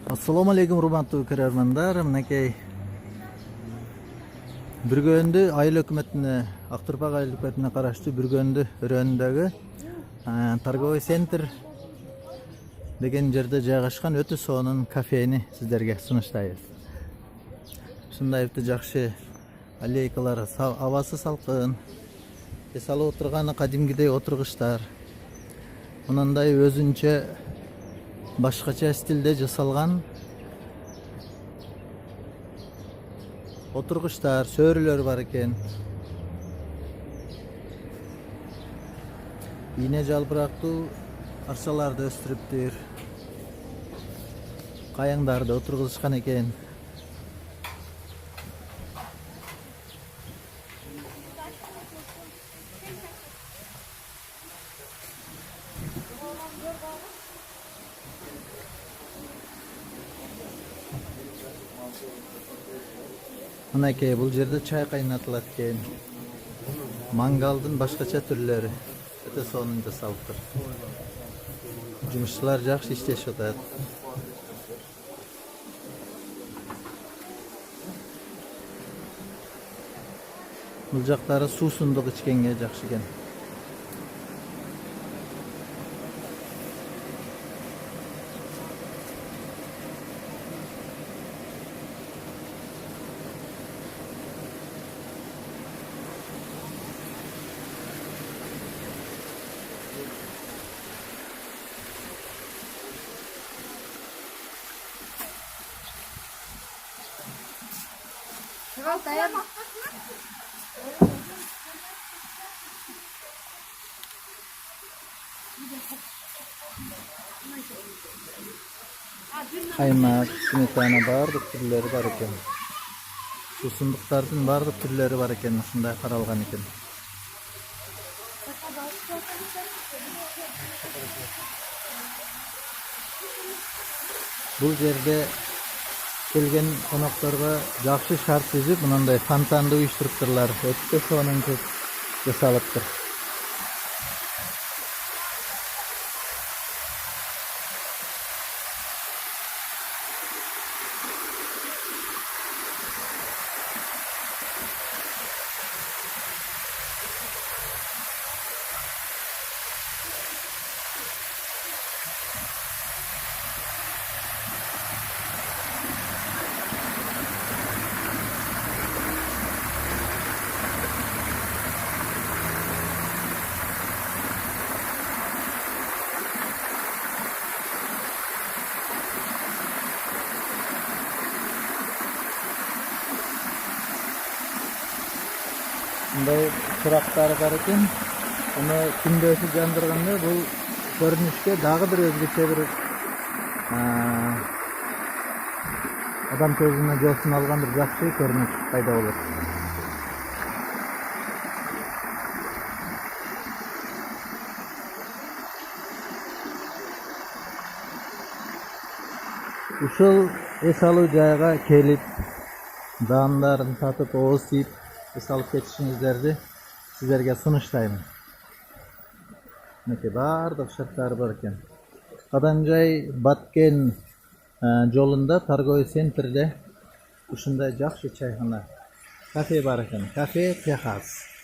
Assalamu alaikum урматтуу көрөрмандар. Мынакей Бүргөндү айыл өкмөтүнө, Актырбак айыл өкмөтүнө караштуу Бүргөндү өрөөнүндөгү торговый центр деген жерде жайгашкан өтө сонун кафени сиздерге сунуштайбыз. Ушундай жакшы аллейкалар, абасы салкын, эс алып отурган кадимгидей отургучтар, мындай өзүнчө башкача стилде жасалган отургучтар, сөөрүлөр бар экен. Ийне жалбырактуу арчаларды өстүрүптүр. Каяңдарды отургузушкан экен. Мынакей бул жерде чай кайнатылат экен. Мангалдын башкача түрлөрү өтө сонун жасалыптыр. Жумушчулар жакшы иштешип атат. Бул жактары суусундук ичкенге жакшы экен. Каймак, сметана бардык түрлөрү бар экен. Суусундуктардын бардык түрлөрү бар экен, ушундай каралган экен. Бул жерде келген конокторго жакшы шарт түзүп, мындай фонтанды уюштуруптурлар. Өтө сонун жасалыптыр. Мындай чырактары бар экен. Аны күндө жандырганда бул көрүнүшкө дагы бир өзгөчө бир адам көзүнө жоосун алган бир жакшы көрүнүш пайда болот. Ушул эс алуу жайга келип, даамдарын сатып, ооз тийип эс алып кетишиңиздерди сиздерге сунуштаймын. Мынакей бардык шарттары бар экен. Каданжай Баткен жолунда торговый центрде ушундай жакшы чайхана, кафе бар экен. Кафе Техас.